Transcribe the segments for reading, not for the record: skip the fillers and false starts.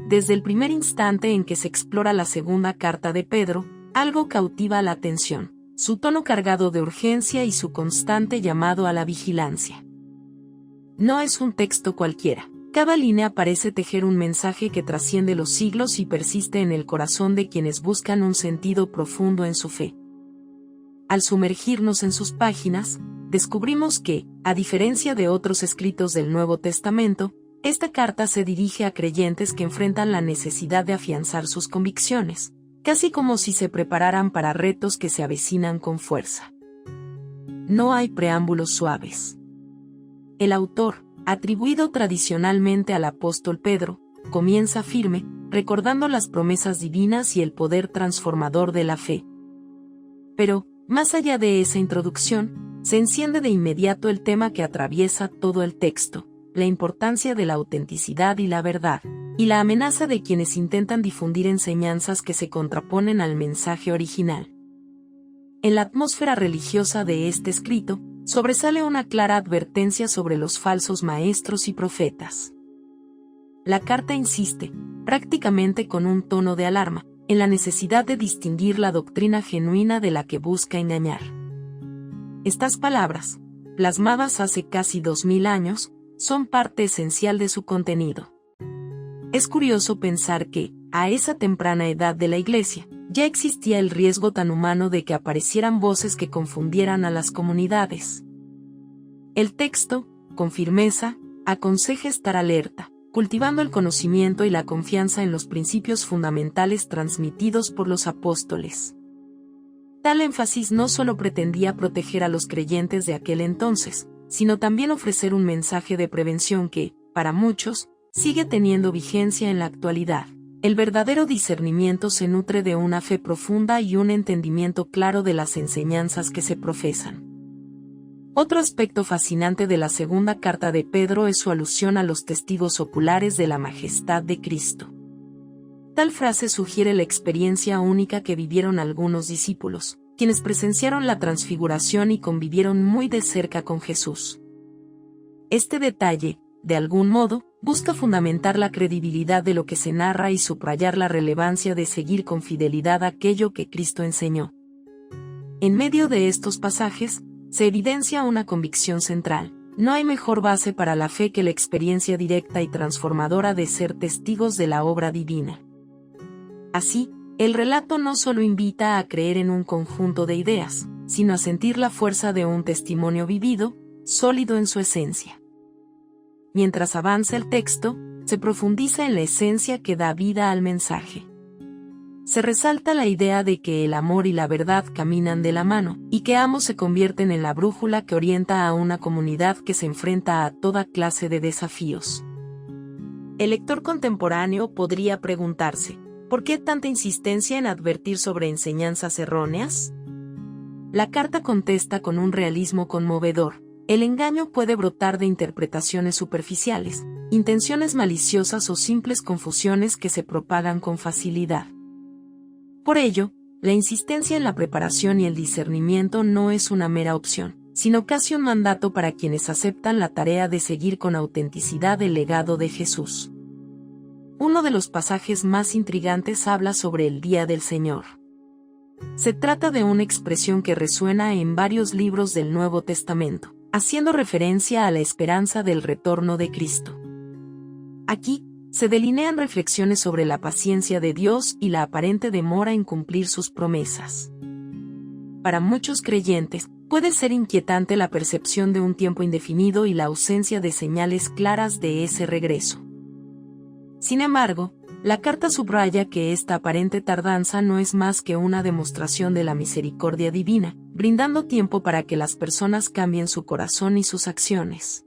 desde el primer instante en que se explora la segunda carta de Pedro, algo cautiva la atención: su tono cargado de urgencia y su constante llamado a la vigilancia. No es un texto cualquiera. Cada línea parece tejer un mensaje que trasciende los siglos y persiste en el corazón de quienes buscan un sentido profundo en su fe. Al sumergirnos en sus páginas, descubrimos que, a diferencia de otros escritos del Nuevo Testamento, esta carta se dirige a creyentes que enfrentan la necesidad de afianzar sus convicciones, casi como si se prepararan para retos que se avecinan con fuerza. No hay preámbulos suaves. El autor, atribuido tradicionalmente al apóstol Pedro, comienza firme, recordando las promesas divinas y el poder transformador de la fe. Pero, más allá de esa introducción, se enciende de inmediato el tema que atraviesa todo el texto: la importancia de la autenticidad y la verdad, y la amenaza de quienes intentan difundir enseñanzas que se contraponen al mensaje original. En la atmósfera religiosa de este escrito, sobresale una clara advertencia sobre los falsos maestros y profetas. La carta insiste, prácticamente con un tono de alarma, en la necesidad de distinguir la doctrina genuina de la que busca engañar. Estas palabras, plasmadas hace casi 2000 años, son parte esencial de su contenido. Es curioso pensar que, a esa temprana edad de la Iglesia, ya existía el riesgo tan humano de que aparecieran voces que confundieran a las comunidades. El texto, con firmeza, aconseja estar alerta, cultivando el conocimiento y la confianza en los principios fundamentales transmitidos por los apóstoles. Tal énfasis no solo pretendía proteger a los creyentes de aquel entonces, sino también ofrecer un mensaje de prevención que, para muchos, sigue teniendo vigencia en la actualidad. El verdadero discernimiento se nutre de una fe profunda y un entendimiento claro de las enseñanzas que se profesan. Otro aspecto fascinante de la segunda carta de Pedro es su alusión a los testigos oculares de la majestad de Cristo. Tal frase sugiere la experiencia única que vivieron algunos discípulos, quienes presenciaron la transfiguración y convivieron muy de cerca con Jesús. Este detalle, de algún modo, busca fundamentar la credibilidad de lo que se narra y subrayar la relevancia de seguir con fidelidad aquello que Cristo enseñó. En medio de estos pasajes, se evidencia una convicción central: no hay mejor base para la fe que la experiencia directa y transformadora de ser testigos de la obra divina. Así, el relato no solo invita a creer en un conjunto de ideas, sino a sentir la fuerza de un testimonio vivido, sólido en su esencia. Mientras avanza el texto, se profundiza en la esencia que da vida al mensaje. Se resalta la idea de que el amor y la verdad caminan de la mano, y que ambos se convierten en la brújula que orienta a una comunidad que se enfrenta a toda clase de desafíos. El lector contemporáneo podría preguntarse: ¿por qué tanta insistencia en advertir sobre enseñanzas erróneas? La carta contesta con un realismo conmovedor: el engaño puede brotar de interpretaciones superficiales, intenciones maliciosas o simples confusiones que se propagan con facilidad. Por ello, la insistencia en la preparación y el discernimiento no es una mera opción, sino casi un mandato para quienes aceptan la tarea de seguir con autenticidad el legado de Jesús. Uno de los pasajes más intrigantes habla sobre el Día del Señor. Se trata de una expresión que resuena en varios libros del Nuevo Testamento, haciendo referencia a la esperanza del retorno de Cristo. Aquí, se delinean reflexiones sobre la paciencia de Dios y la aparente demora en cumplir sus promesas. Para muchos creyentes, puede ser inquietante la percepción de un tiempo indefinido y la ausencia de señales claras de ese regreso. Sin embargo, la carta subraya que esta aparente tardanza no es más que una demostración de la misericordia divina, brindando tiempo para que las personas cambien su corazón y sus acciones.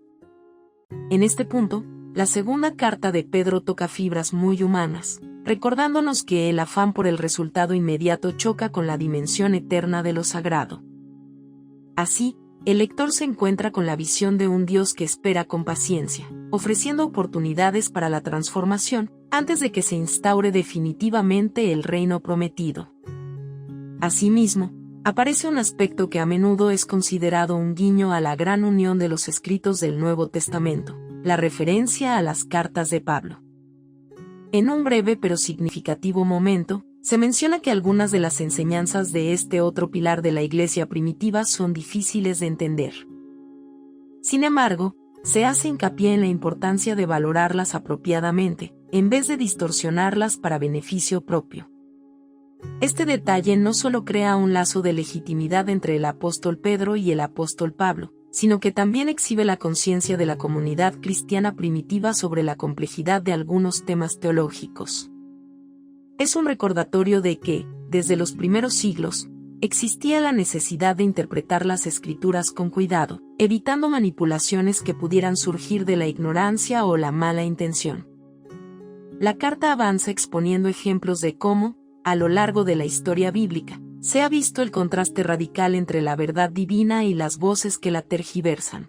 En este punto, la segunda carta de Pedro toca fibras muy humanas, recordándonos que el afán por el resultado inmediato choca con la dimensión eterna de lo sagrado. Así, el lector se encuentra con la visión de un Dios que espera con paciencia, ofreciendo oportunidades para la transformación, antes de que se instaure definitivamente el reino prometido. Asimismo, aparece un aspecto que a menudo es considerado un guiño a la gran unión de los escritos del Nuevo Testamento: la referencia a las cartas de Pablo. En un breve pero significativo momento, se menciona que algunas de las enseñanzas de este otro pilar de la Iglesia primitiva son difíciles de entender. Sin embargo, se hace hincapié en la importancia de valorarlas apropiadamente, en vez de distorsionarlas para beneficio propio. Este detalle no solo crea un lazo de legitimidad entre el apóstol Pedro y el apóstol Pablo, sino que también exhibe la conciencia de la comunidad cristiana primitiva sobre la complejidad de algunos temas teológicos. Es un recordatorio de que, desde los primeros siglos, existía la necesidad de interpretar las Escrituras con cuidado, evitando manipulaciones que pudieran surgir de la ignorancia o la mala intención. La carta avanza exponiendo ejemplos de cómo, a lo largo de la historia bíblica, se ha visto el contraste radical entre la verdad divina y las voces que la tergiversan.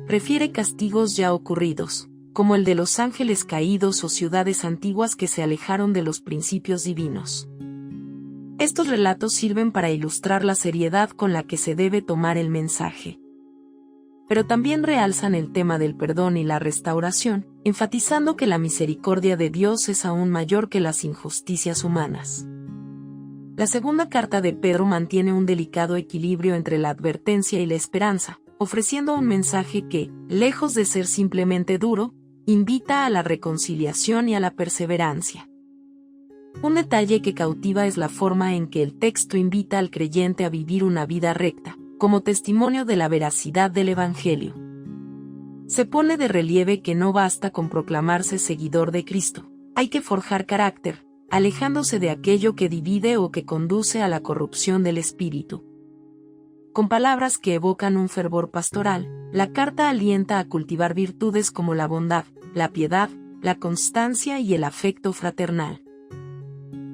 Refiere castigos ya ocurridos, como el de los ángeles caídos o ciudades antiguas que se alejaron de los principios divinos. Estos relatos sirven para ilustrar la seriedad con la que se debe tomar el mensaje. Pero también realzan el tema del perdón y la restauración, enfatizando que la misericordia de Dios es aún mayor que las injusticias humanas. La segunda carta de Pedro mantiene un delicado equilibrio entre la advertencia y la esperanza, ofreciendo un mensaje que, lejos de ser simplemente duro, invita a la reconciliación y a la perseverancia. Un detalle que cautiva es la forma en que el texto invita al creyente a vivir una vida recta, como testimonio de la veracidad del Evangelio. Se pone de relieve que no basta con proclamarse seguidor de Cristo, hay que forjar carácter, alejándose de aquello que divide o que conduce a la corrupción del espíritu. Con palabras que evocan un fervor pastoral, la carta alienta a cultivar virtudes como la bondad, la piedad, la constancia y el afecto fraternal.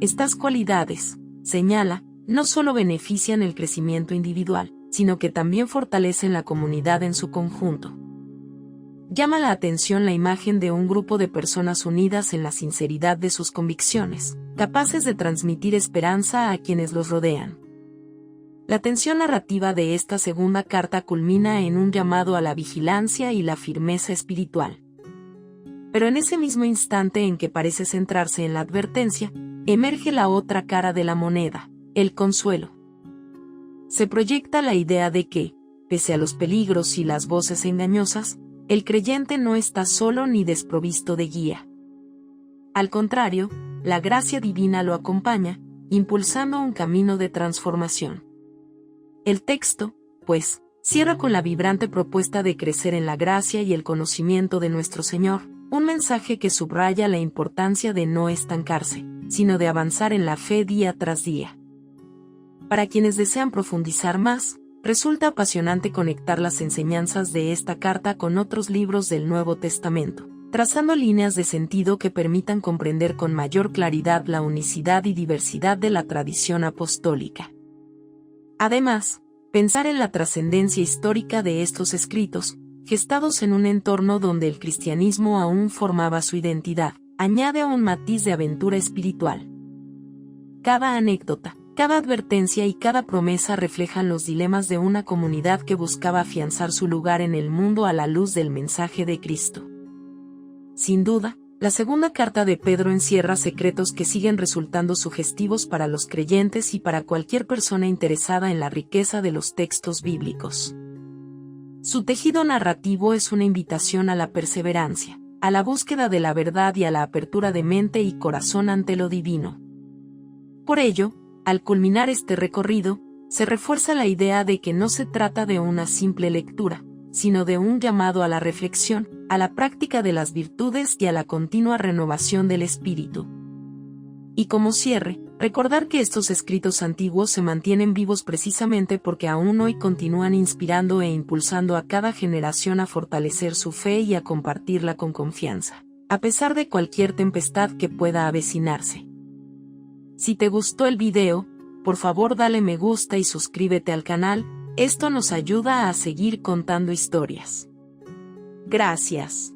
Estas cualidades, señala, no solo benefician el crecimiento individual, sino que también fortalecen la comunidad en su conjunto. Llama la atención la imagen de un grupo de personas unidas en la sinceridad de sus convicciones, capaces de transmitir esperanza a quienes los rodean. La tensión narrativa de esta segunda carta culmina en un llamado a la vigilancia y la firmeza espiritual. Pero en ese mismo instante en que parece centrarse en la advertencia, emerge la otra cara de la moneda, el consuelo. Se proyecta la idea de que, pese a los peligros y las voces engañosas, el creyente no está solo ni desprovisto de guía. Al contrario, la gracia divina lo acompaña, impulsando un camino de transformación. El texto, pues, cierra con la vibrante propuesta de crecer en la gracia y el conocimiento de nuestro Señor, un mensaje que subraya la importancia de no estancarse, sino de avanzar en la fe día tras día. Para quienes desean profundizar más, resulta apasionante conectar las enseñanzas de esta carta con otros libros del Nuevo Testamento, trazando líneas de sentido que permitan comprender con mayor claridad la unicidad y diversidad de la tradición apostólica. Además, pensar en la trascendencia histórica de estos escritos, gestados en un entorno donde el cristianismo aún formaba su identidad, añade un matiz de aventura espiritual. Cada anécdota, cada advertencia y cada promesa reflejan los dilemas de una comunidad que buscaba afianzar su lugar en el mundo a la luz del mensaje de Cristo. Sin duda, la segunda carta de Pedro encierra secretos que siguen resultando sugestivos para los creyentes y para cualquier persona interesada en la riqueza de los textos bíblicos. Su tejido narrativo es una invitación a la perseverancia, a la búsqueda de la verdad y a la apertura de mente y corazón ante lo divino. Por ello, al culminar este recorrido, se refuerza la idea de que no se trata de una simple lectura, sino de un llamado a la reflexión, a la práctica de las virtudes y a la continua renovación del espíritu. Y como cierre, recordar que estos escritos antiguos se mantienen vivos precisamente porque aún hoy continúan inspirando e impulsando a cada generación a fortalecer su fe y a compartirla con confianza, a pesar de cualquier tempestad que pueda avecinarse. Si te gustó el video, por favor dale me gusta y suscríbete al canal, esto nos ayuda a seguir contando historias. Gracias.